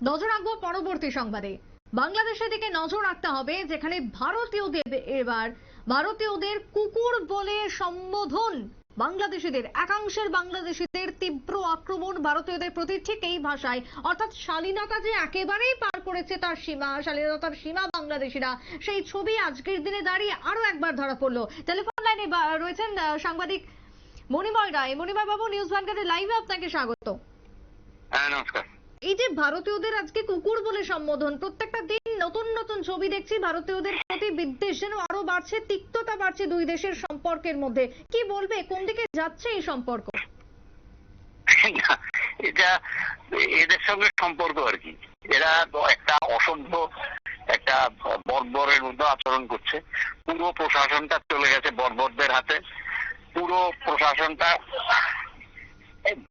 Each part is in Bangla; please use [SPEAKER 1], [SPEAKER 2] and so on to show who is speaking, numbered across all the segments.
[SPEAKER 1] নজর রাখবো পরবর্তী সংবাদে। বাংলাদেশের দিকে নজর রাখতে হবে, যেখানে ভারতীয়দের কুকুর বলে সম্বোধন, বাংলাদেশিদের একাংশের বাংলাদেশিদের তীব্র আক্রমণ ভারতীয়দের প্রতি ঠিক এই ভাষায়, অর্থাৎ শালীনতা যে একেবারেই পার করেছে তার সীমা, শালীনতার সীমা বাংলাদেশিরা, সেই ছবি আজকের দিনে দাঁড়িয়ে আরো একবার ধরা পড়লো। টেলিফোন লাইনে রয়েছেন সাংবাদিক মণিময় রায়। মণিময় বাবু, নিউজ ভ্যানগার্ডের লাইভে আপনাকে স্বাগত।
[SPEAKER 2] হ্যাঁ, নমস্কার।
[SPEAKER 1] এই যে ভারতীয়দের আজকে কুকুর বলে সম্বোধন, প্রত্যেকটা দিন নতুন নতুন ছবি দেখছি, ভারতীয়দের প্রতি বিদ্বেষ যেন আরো বাড়ছে, তিক্ততা বাড়ছে দুই দেশের সম্পর্কের মধ্যে। কি বলবে, কোন দিকে যাচ্ছে এই সম্পর্ক?
[SPEAKER 2] এটা এদের সঙ্গে সম্পর্ক আর কি, এরা একটা অসভ্য একটা বর্বরের মধ্যে আচরণ করছে। পুরো প্রশাসনটা চলে গেছে বর্বরদের হাতে। পুরো প্রশাসনটা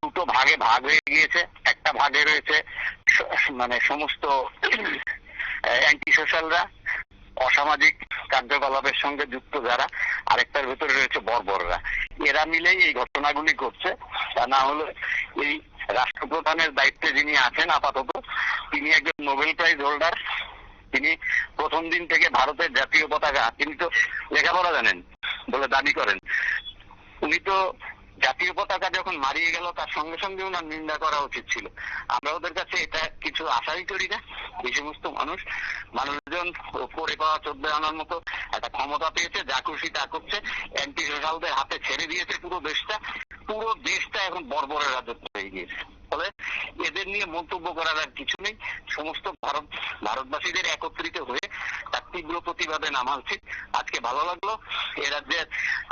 [SPEAKER 2] দুটো ভাগে ভাগ হয়ে গিয়েছে। একটা ভাগে রয়েছে মানে সমস্ত অ্যান্টি সোশ্যালরা, অসামাজিক কার্যকলাপের সঙ্গে যুক্ত যারা, আরেকটার ভেতরে রয়েছে বর্বররা। এরা মিলেই এই ঘটনাগুলি করছে। তা না হলে এই রাষ্ট্রপ্রধানের দায়িত্বে যিনি আছেন আপাতত, তিনি একজন নোবেল প্রাইজ হোল্ডার। তিনি প্রথম দিন থেকে ভারতের জাতীয় পতাকা, তিনি তো লেখাপড়া জানেন বলে দাবি করেন। উনি তো জাতীয় পতাকা যখন মারিয়ে গেল তার সঙ্গে সঙ্গে ওনার নিন্দা করা উচিত ছিল। আমরা ওদের কাছে এটা কিছু আশাই করি না। এই সমস্ত মানুষজন করে পাওয়া 14 আনার মতো একটা ক্ষমতা পেয়েছে, যা খুশি তা করছে, অ্যান্টি সোশ্যালদের হাতে ছেড়ে দিয়েছে পুরো দেশটা এখন বর্বরের রাজত্ব হয়ে গিয়েছে। ফলে এদের নিয়ে মন্তব্য করার আর কিছু নেই। সমস্ত ভারতবাসীদের একত্রিত হয়ে তার তীব্র প্রতিবাদে নামা উচিত। আজকে ভালো লাগলো এ রাজ্যের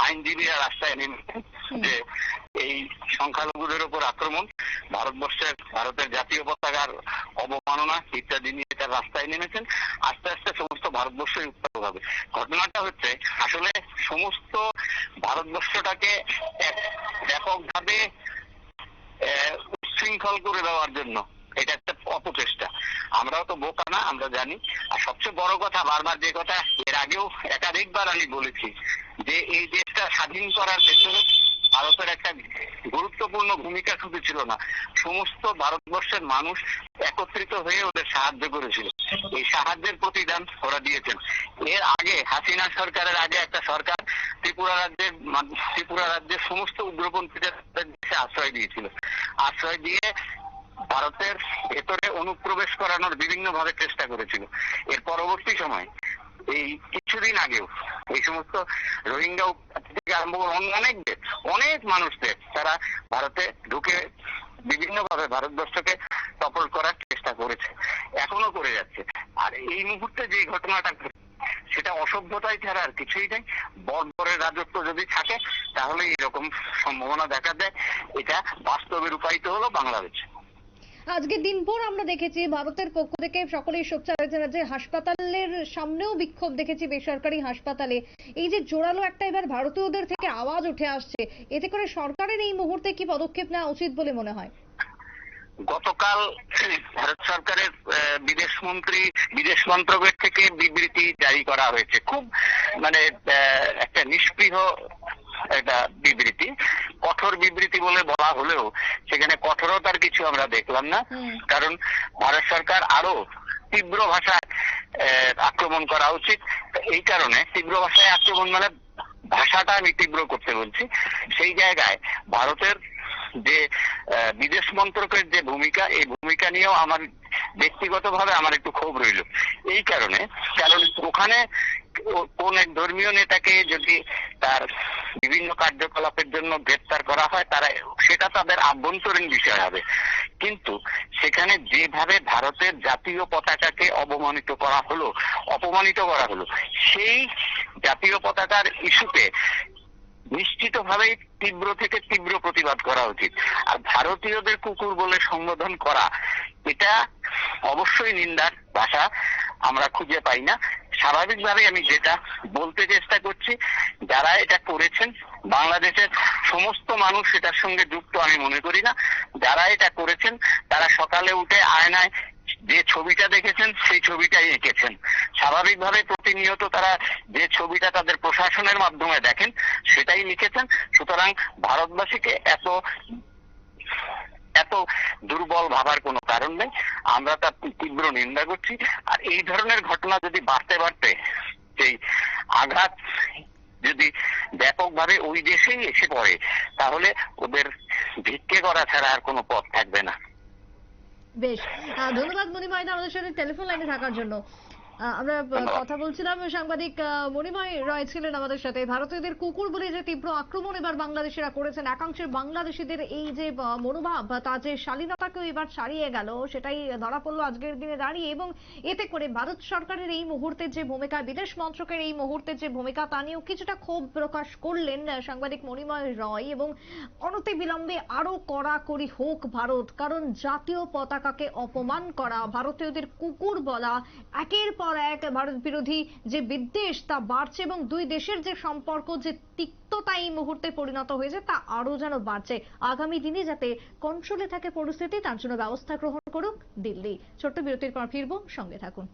[SPEAKER 2] আইনজীবীরা রাস্তায় নেমেছেন যে এই সংখ্যালঘুদের উপর আক্রমণ, ভারতের জাতীয় পতাকার অবমাননা ইত্যাদি নিয়ে তার রাস্তায় নেমেছেন। আস্তে আস্তে সমস্ত ভারতবর্ষই উত্তাল হবে। ঘটনাটা হচ্ছে আসলে সমস্ত ভারতবর্ষটাকে ব্যাপকভাবে উচ্ছৃঙ্খল করে দেওয়ার জন্য এটা একটা অপচেষ্টা। আমরাও তো বোকা না, আমরা জানি। আর সবচেয়ে বড় কথা, বারবার যে কথা এর আগেও একাধিকবার আমি বলেছি, যে এই দেশটা স্বাধীন করার পেছনে ভারতের একটা গুরুত্বপূর্ণ ভূমিকা শুধু ছিল না, সমস্ত ভারতবর্ষের মানুষ একত্রিত হয়ে ওদের সাহায্য করেছিল। এই সাহায্যের প্রতিদান ওরা দিয়েছেন। এর আগে হাসিনা সরকারের আগে একটা সরকার ত্রিপুরা রাজ্যের সমস্ত উগ্রপন্থীদের দেশে আশ্রয় দিয়েছিল। আশ্রয় দিয়ে ভারতের ভেতরে অনুপ্রবেশ করানোর বিভিন্ন ভাবে চেষ্টা করেছিল। এর পরবর্তী সময় এই কিছুদিন আগেও এই সমস্ত রোহিঙ্গা থেকে আরম্ভ করে অনেক মানুষদের তারা ভারতে ঢুকে বিভিন্ন ভাবে ভারতবর্ষকে টপল করার চেষ্টা করেছে, এখনো করে যাচ্ছে। আর এই মুহূর্তে যে ঘটনাটা সেটা অসভ্যতাই ছাড়া আর কিছুই নেই। বর্বরের রাজত্ব যদি থাকে তাহলে এরকম সম্ভাবনা দেখা যায়। এটা বাস্তবে রূপায়িত হলো বাংলাদেশ।
[SPEAKER 1] আজকে দিনভর আমরা দেখেছি ভারতের পক্ষ থেকে সকলেই সোচ্চার হয়েছে, যে হাসপাতালের সামনেও বিক্ষোভ দেখেছি, বেসরকারি হাসপাতালে। এই যে জোরালো একটা এবার ভারতীয়দের থেকে আওয়াজ উঠে আসছে, এতে করে সরকারের এই মুহূর্তে কি পদক্ষেপ নেওয়া উচিত বলে মনে হয়?
[SPEAKER 2] গতকাল ভারত সরকারের বিদেশ মন্ত্রকের থেকে বিবৃতি জারি করা হয়েছে। খুব মানে একটা নিষ্পৃহ একটা বিবৃতি, কঠোর বিবৃতি বলে বলা হলেও সেখানে কঠোরতার কিছু আমরা দেখলাম না। কারণ ভারত সরকার আরো তীব্র ভাষায় আক্রমণ করা উচিত। এই কারণে তীব্র ভাষায় আক্রমণ মানে ভাষাটা আমি তীব্র করতে বলছি। সেই জায়গায় ভারতের যে বিদেশ মন্ত্রকের যে ভূমিকা, এই ভূমিকা নিয়েও আমার ব্যক্তিগতভাবে আমার একটু ক্ষোভ রইল। এই কারণ ওখানে কোন এক ধর্মীয় নেতাকে যদি তার বিভিন্ন কার্যকলাপের জন্য গ্রেপ্তার করা হয়, সেটা তাদের আভ্যন্তরীণ বিষয় হবে। কিন্তু সেখানে যেভাবে ভারতের জাতীয় পতাকাকে অপমানিত করা হলো, সেই জাতীয় পতাকার ইস্যুতে নিশ্চিতভাবেই তীব্র থেকে তীব্র প্রতিবাদ করা উচিত। আর ভারতীয়দের কুকুর বলে সম্বোধন করা, এটা অবশ্যই নিন্দার ভাষা আমরা খুঁজে পাই না। স্বাভাবিকভাবে আমি যেটা বলতে চেষ্টা করছি, যারা এটা করেছেন বাংলাদেশের সমস্ত মানুষ এটার সঙ্গে যুক্ত আমি মনে করি না। যারা এটা করেছেন তারা সকালে উঠে আয়নায় যে ছবিটা দেখেছেন সেই ছবিটাই এঁকেছেন। স্বাভাবিকভাবে প্রতিনিয়ত তারা যে ছবিটা তাদের প্রশাসনের মাধ্যমে দেখেন সেটাই লিখেছেন। সুতরাং ভারতবাসীকে এত এত দুর্বল ভাবার কোনো কারণ নেই। আমরা তার তীব্র নিন্দা করছি। আর এই ধরনের ঘটনা যদি বাড়তে বাড়তে সেই আঘাত যদি ব্যাপকভাবে ওই দেশেই এসে পড়ে, তাহলে ওদের ভিক্ষে করা ছাড়া আর কোনো পথ থাকবে না।
[SPEAKER 1] বেশ, ধন্যবাদ মণিময় দা আমাদের সাথে টেলিফোন লাইনে থাকার জন্য। আমরা
[SPEAKER 2] ধন্যবাদ।
[SPEAKER 1] কথা বলছিলাম, সাংবাদিক মণিময় রয় ছিলেন আমাদের সাথে। ভারতীয়দের কুকুর বলে যে তীব্র আক্রমণ এবার বাংলাদেশিরা করেছেন, একাংশের বাংলাদেশিদের এই যে মনোভাব তা যে শালীনতাকেও এবার ছাড়িয়ে গেল, সেটাই ধরা পড়লো আজকের দিনে দাঁড়িয়ে। এবং এতে করে ভারত সরকারের এই মুহূর্তের যে ভূমিকা, বিদেশ মন্ত্রকের এই মুহূর্তের যে ভূমিকা, তা নিয়েও কিছুটা ক্ষোভ প্রকাশ করলেন সাংবাদিক মণিময় রয়। এবং অনতি বিলম্বে আরো কড়াকড়ি হোক ভারত, কারণ জাতীয় পতাকাকে অপমান করা, ভারতীয়দের কুকুর বলা, একের পর এক ভারত বিরোধী যে বিদ্বেষ তা বাড়ছে এবং দুই দেশের যে সম্পর্ক যে তিক্ততা এই মুহূর্তে পরিণত হয়েছে তা আরো যেন বাড়ছে। আগামী দিনে যাতে কন্ট্রোলে থাকে পরিস্থিতি, তার জন্য ব্যবস্থা গ্রহণ করুক দিল্লি। ছোট্ট বিরতির পর ফিরবো, সঙ্গে থাকুন।